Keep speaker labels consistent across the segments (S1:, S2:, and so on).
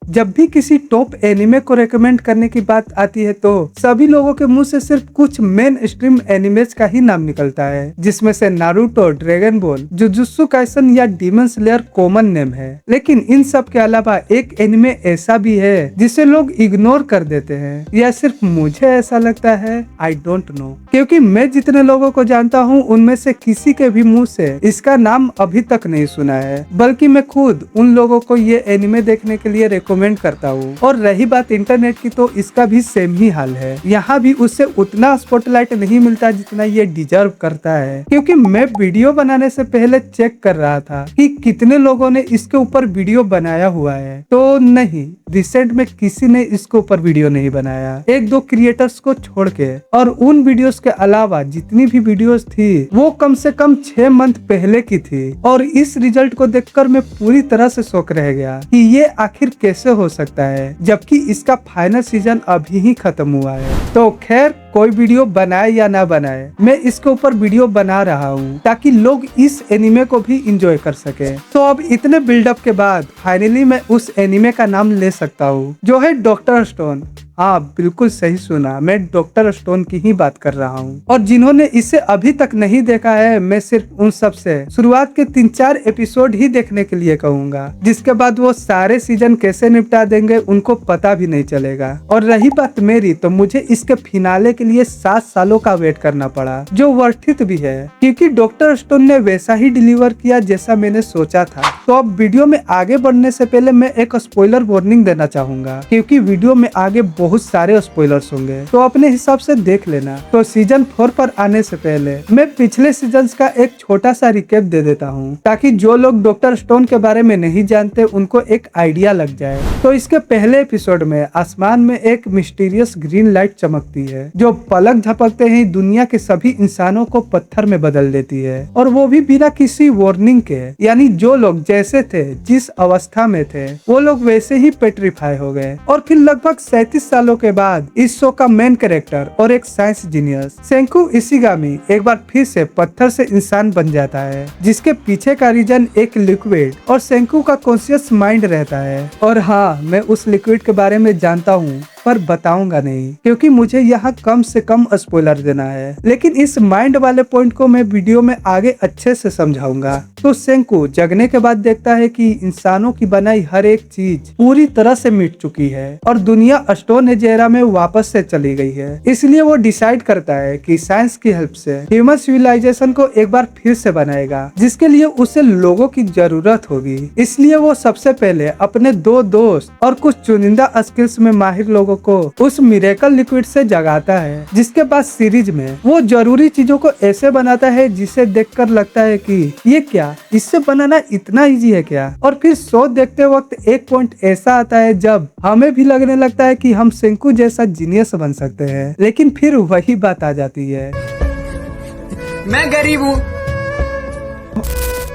S1: जब भी किसी टॉप एनिमे को रेकमेंड करने की बात आती है तो सभी लोगों के मुंह से सिर्फ कुछ मेन स्ट्रीम एनिमेज का ही नाम निकलता है, जिसमें से Naruto, dragon ball, jujutsu Kaisen या डीमन स्लेयर कॉमन नेम है। लेकिन इन सब के अलावा एक एनिमे ऐसा भी है जिसे लोग इग्नोर कर देते हैं, या सिर्फ मुझे ऐसा लगता है, आई डोंट नो। क्योंकि मैं जितने लोगों को जानता हूँ उनमें से किसी के भी मुंह से इसका नाम अभी तक नहीं सुना है, बल्कि मैं खुद उन लोगों को ये एनिमे देखने के लिए रेकमेंड करता हूँ। और रही बात इंटरनेट की, तो इसका भी सेम ही हाल है। यहाँ भी उससे उतना स्पॉटलाइट नहीं मिलता जितना ये डिजर्व करता है, क्योंकि मैं वीडियो बनाने से पहले चेक कर रहा था कि कितने लोगों ने इसके ऊपर वीडियो बनाया हुआ है, तो नहीं, रिसेंट में किसी ने इसके ऊपर वीडियो नहीं बनाया, एक दो क्रिएटर्स को छोड़ के। और उन वीडियोस के अलावा जितनी भी वीडियोस थी वो कम से कम 6 मंथ पहले की थी। और इस रिजल्ट को देखकर मैं पूरी तरह से शॉक रह गया कि ये आखिर कैसे हो सकता है, जबकि इसका फाइनल सीजन अभी ही खत्म हुआ है। तो खैर, कोई वीडियो बनाए या ना बनाए, मैं इसके ऊपर वीडियो बना रहा हूँ ताकि लोग इस एनिमे को भी इंजॉय कर सके। तो अब इतने बिल्डअप के बाद फाइनली मैं उस एनिमे का नाम ले सकता हूँ, जो है डॉक्टर स्टोन। हाँ, बिल्कुल सही सुना, मैं डॉक्टर स्टोन की ही बात कर रहा हूँ। और जिन्होंने इसे अभी तक नहीं देखा है, मैं सिर्फ उन सब से शुरुआत के 3-4 एपिसोड ही देखने के लिए कहूँगा, जिसके बाद वो सारे सीजन कैसे निपटा देंगे उनको पता भी नहीं चलेगा। और रही बात मेरी, तो मुझे इसके फिनाले के लिए 7 सालों का वेट करना पड़ा, जो वर्थित भी है, क्योंकि डॉक्टर स्टोन ने वैसा ही डिलीवर किया जैसा मैंने सोचा था। तो अब वीडियो में आगे बढ़ने से पहले मैं एक स्पॉइलर वार्निंग देना चाहूंगा, क्योंकि वीडियो में आगे बहुत सारे स्पॉइलर्स होंगे, तो अपने हिसाब से देख लेना। तो सीजन 4 पर आने से पहले मैं पिछले सीजन्स का एक छोटा सा रिकैप दे देता हूँ, ताकि जो लोग डॉक्टर स्टोन के बारे में नहीं जानते उनको एक आइडिया लग जाए। तो इसके पहले एपिसोड में आसमान में एक मिस्टीरियस ग्रीन लाइट चमकती है, जो पलक झपकते ही दुनिया के सभी इंसानों को पत्थर में बदल देती है, और वो भी बिना किसी वार्निंग के। यानी जो लोग जैसे थे, जिस अवस्था में थे, वो लोग वैसे ही पेट्रीफाई हो गए। और फिर लगभग 37 सालों के बाद इस शो का मेन कैरेक्टर और एक साइंस जीनियस सेंकु इशिगामी एक बार फिर से पत्थर से इंसान बन जाता है, जिसके पीछे का रीजन एक लिक्विड और सेंकु का कॉन्शियस माइंड रहता है। और हाँ, मैं उस लिक्विड के बारे में जानता हूँ, पर बताऊंगा नहीं, क्योंकि मुझे यहाँ कम से कम स्पॉइलर देना है। लेकिन इस माइंड वाले पॉइंट को मैं वीडियो में आगे अच्छे से समझाऊंगा। तो सेंकु जगने के बाद देखता है कि इंसानों की बनाई हर एक चीज पूरी तरह से मिट चुकी है और दुनिया स्टोन एज एरा में वापस से चली गई है। इसलिए वो डिसाइड करता है कि साइंस की हेल्प से ह्यूमन सिविलाइजेशन को एक बार फिर से बनाएगा, जिसके लिए उसे लोगों की जरूरत होगी। इसलिए वो सबसे पहले अपने 2 दोस्त और कुछ चुनिंदा स्किल्स में माहिर लोगों को उस मिरेकल लिक्विड से जगाता है, जिसके बाद सीरीज में वो जरूरी चीजों को ऐसे बनाता है जिसे देखकर लगता है कि ये क्या, इससे बनाना इतना इजी है क्या। और फिर शो देखते वक्त एक पॉइंट ऐसा आता है जब हमें भी लगने लगता है कि हम सेंकु जैसा जीनियस बन सकते हैं, लेकिन फिर वही बात आ जाती है,
S2: मैं गरीब हूँ।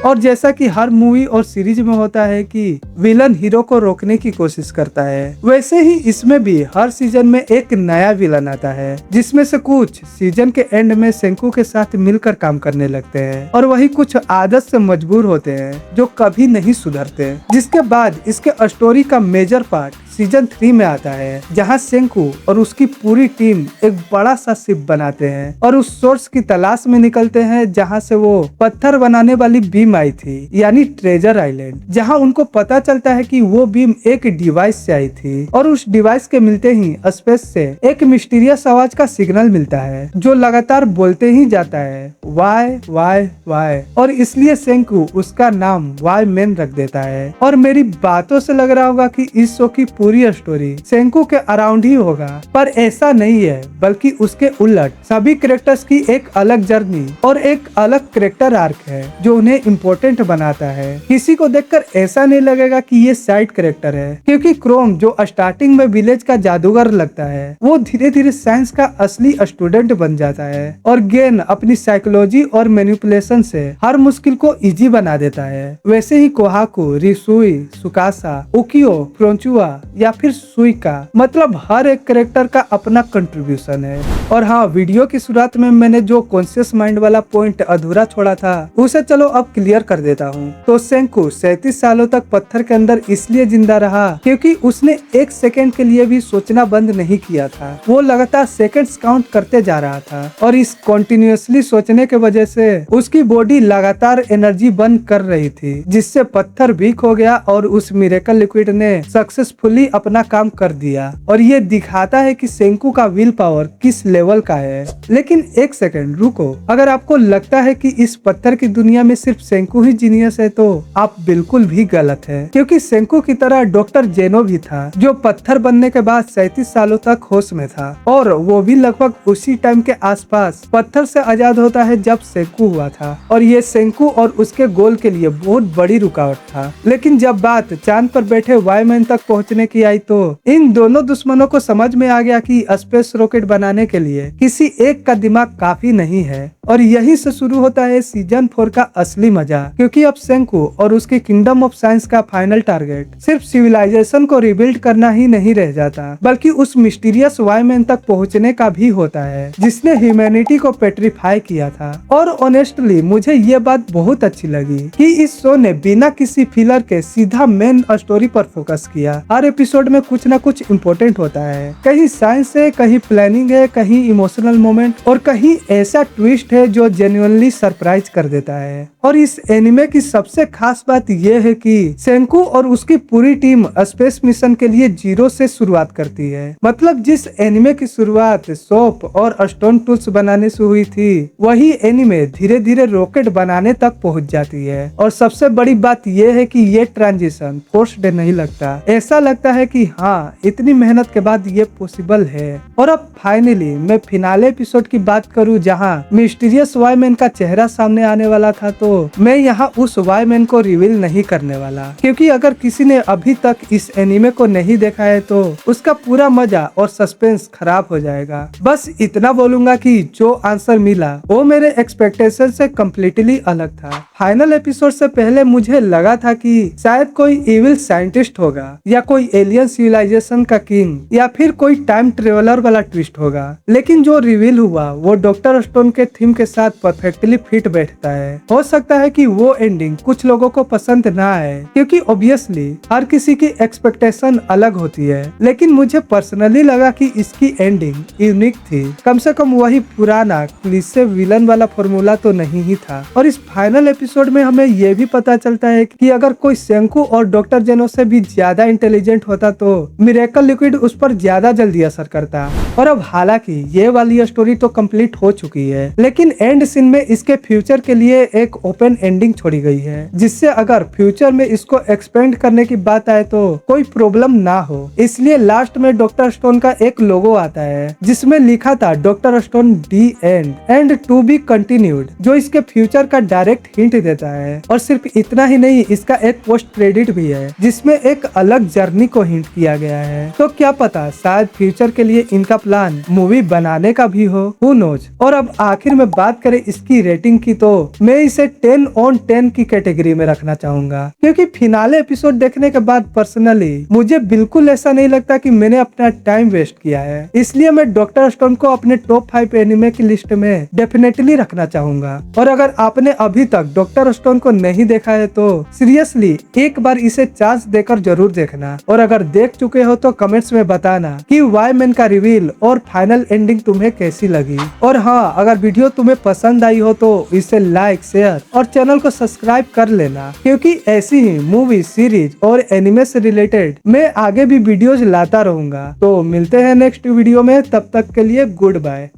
S1: और जैसा कि हर मूवी और सीरीज में होता है कि विलन हीरो को रोकने की कोशिश करता है, वैसे ही इसमें भी हर सीजन में एक नया विलन आता है, जिसमें से कुछ सीजन के एंड में सेंकु के साथ मिलकर काम करने लगते हैं, और वही कुछ आदत से मजबूर होते हैं जो कभी नहीं सुधरते। जिसके बाद इसके स्टोरी का मेजर पार्ट सीजन 3 में आता है, जहां सेंकु और उसकी पूरी टीम एक बड़ा सा शिप बनाते हैं और उस सोर्स की तलाश में निकलते हैं जहां से वो पत्थर बनाने वाली बीम आई थी, यानी ट्रेजर आइलैंड। जहां उनको पता चलता है कि वो बीम एक डिवाइस से आई थी, और उस डिवाइस के मिलते ही स्पेस से एक मिस्टीरियस आवाज का सिग्नल मिलता है, जो लगातार बोलते ही जाता है, वाई वाई वाई। और इसलिए सेंकु उसका नाम वाई मैन रख देता है। और मेरी बातों से लग रहा होगा कि इस शो की पूरी स्टोरी सेंकु के अराउंड ही होगा, पर ऐसा नहीं है, बल्कि उसके उलट सभी कैरेक्टर्स की एक अलग जर्नी और एक अलग कैरेक्टर आर्क है, जो उन्हें इम्पोर्टेंट बनाता है। किसी को देखकर ऐसा नहीं लगेगा कि ये साइड कैरेक्टर है, क्योंकि क्रोम जो स्टार्टिंग में विलेज का जादूगर लगता है, वो धीरे धीरे साइंस का असली स्टूडेंट बन जाता है, और गेन अपनी साइकोलॉजी और मैनिपुलेशन से हर मुश्किल को इजी बना देता है। वैसे ही कोहाकु, रिसुई, सुकासा, उकियो, फ्रोंचुआ या फिर सुइका, मतलब हर एक कैरेक्टर का अपना कंट्रीब्यूशन है। और हाँ, वीडियो की शुरुआत में मैंने जो कॉन्शियस माइंड वाला पॉइंट अधूरा छोड़ा था उसे चलो अब क्लियर कर देता हूँ। तो सेंकू 37 सालों तक पत्थर के अंदर इसलिए जिंदा रहा क्योंकि उसने एक सेकंड के लिए भी सोचना बंद नहीं किया था। वो लगातार सेकंड्स काउंट करते जा रहा था और इस कॉन्टिन्यूसली सोचने के वजह से उसकी बॉडी लगातार एनर्जी बर्न कर रही थी, जिससे पत्थर वीक हो गया और उस मिरेकल लिक्विड ने सक्सेसफुली अपना काम कर दिया। और ये दिखाता है कि सेंकू का विल पावर किस लेवल का है। लेकिन एक सेकंड रुको, अगर आपको लगता है कि इस पत्थर की दुनिया में सिर्फ सेंकू ही जीनियस है तो आप बिल्कुल भी गलत है, क्योंकि सेंकू की तरह डॉक्टर जेनो भी था जो पत्थर बनने के बाद 37 सालों तक होश में था, और वो भी लगभग उसी टाइम के आसपास पत्थर से आजाद होता है जब सेंकू हुआ था। और ये सेंकू और उसके गोल के लिए बहुत बड़ी रुकावट था। लेकिन जब बात चांद पर बैठे वाईमैन तक पहुंचने की आई तो इन दोनों दुश्मनों को समझ में आ गया कि स्पेस रॉकेट बनाने के लिए किसी एक का दिमाग काफी नहीं है। और यहीं से शुरू होता है सीजन 4 का असली मजा, क्योंकि अब सेंकू और उसके किंगडम ऑफ साइंस का फाइनल टारगेट सिर्फ सिविलाइजेशन को रिबिल्ड करना ही नहीं रह जाता, बल्कि उस मिस्टीरियस वाईमैन तक पहुंचने का भी होता है जिसने ह्यूमैनिटी को पेट्रीफाई किया था। और ऑनेस्टली मुझे ये बात बहुत अच्छी लगी कि इस शो ने बिना किसी फिलर के सीधा मेन स्टोरी पर फोकस किया। हर एपिसोड में कुछ न कुछ इम्पोर्टेंट होता है, कहीं साइंस है, कहीं प्लानिंग है, कहीं इमोशनल मोमेंट और कहीं ऐसा ट्विस्ट है जो जेन्युइनली सरप्राइज कर देता है। और इस एनिमे की सबसे खास बात यह है कि सेंकू और उसकी पूरी टीम स्पेस मिशन के लिए 0 से शुरुआत करती है। मतलब जिस एनिमे की शुरुआत सोप और स्टोन टूल्स बनाने से हुई थी, वही एनिमे धीरे धीरे रॉकेट बनाने तक पहुंच जाती है। और सबसे बड़ी बात यह है कि ये ट्रांजिशन फोर्स्ड नहीं लगता, ऐसा लगता है कि हाँ, इतनी मेहनत के बाद ये पॉसिबल है। और अब फाइनली मैं फिनाले एपिसोड की बात करूं जहां मिस्टीरियस वाईमैन का चेहरा सामने आने वाला था, तो मैं यहां उस वाईमैन को रिवील नहीं करने वाला, क्योंकि अगर किसी ने अभी तक इस एनिमे को नहीं देखा है तो उसका पूरा मजा और सस्पेंस खराब हो जाएगा। बस इतना बोलूंगा कि जो आंसर मिला वो मेरे एक्सपेक्टेशन से कम्प्लीटली अलग था। फाइनल एपिसोड से पहले मुझे लगा था कि शायद कोई इविल साइंटिस्ट होगा या कोई एलियन सिविलाइजेशन का किंग या फिर कोई टाइम ट्रेवलर वाला ट्विस्ट होगा, लेकिन जो रिवील हुआ वो डॉक्टर स्टोन के थीम के साथ परफेक्टली फिट बैठता है। हो सकता है कि वो एंडिंग कुछ लोगों को पसंद ना आए, क्योंकि ऑब्वियसली हर किसी की एक्सपेक्टेशन अलग होती है, लेकिन मुझे पर्सनली लगा कि इसकी एंडिंग यूनिक थी। कम से कम वही पुराना क्लीशे विलन वाला फॉर्मूला तो नहीं ही था। और इस फाइनल एपिसोड में हमें ये भी पता चलता है कि अगर कोई सेंकू और डॉक्टर जेनो से भी ज्यादा इंटेलिजेंट होता तो मिरेकल लिक्विड उस पर ज्यादा जल्दी असर करता। और अब हालांकि ये वाली स्टोरी तो कंप्लीट हो चुकी है, लेकिन एंड सीन में इसके फ्यूचर के लिए एक ओपन एंडिंग छोड़ी गई है, जिससे अगर फ्यूचर में इसको एक्सपेंड करने की बात आए तो कोई प्रॉब्लम ना हो। इसलिए लास्ट में डॉक्टर स्टोन का एक लोगो आता है जिसमें लिखा था doctor Stone D and to be continued, जो इसके फ्यूचर का डायरेक्ट हिंट देता है। और सिर्फ इतना ही नहीं, इसका एक पोस्ट क्रेडिट भी है जिसमें एक अलग जर्नी को हिंट किया गया है। तो क्या पता शायद फ्यूचर के लिए इनका प्लान मूवी बनाने का भी हो, हु नोज। और अब आखिर में बात करें इसकी रेटिंग की, तो मैं इसे 10 on 10 की कैटेगरी में रखना चाहूंगा, क्योंकि फिनाले एपिसोड देखने के बाद पर्सनली मुझे बिल्कुल ऐसा नहीं लगता कि मैंने अपना टाइम वेस्ट किया है। इसलिए मैं डॉक्टर स्टोन को अपने टॉप 5 एनिमे की लिस्ट में डेफिनेटली रखना चाहूंगा। और अगर आपने अभी तक डॉक्टर स्टोन को नहीं देखा है तो सीरियसली एक बार इसे चांस देकर जरूर देखना। और अगर देख चुके हो तो कमेंट्स में बताना कि वाईमैन का रिवील और फाइनल एंडिंग तुम्हें कैसी लगी। और हाँ, अगर वीडियो तुम्हें पसंद आई हो तो इसे लाइक, शेयर और चैनल को सब्सक्राइब कर लेना, क्योंकि ऐसी ही मूवी, सीरीज और एनिमे से रिलेटेड मैं आगे भी वीडियोज लाता रहूंगा। तो मिलते हैं नेक्स्ट वीडियो में, तब तक के लिए गुड बाय।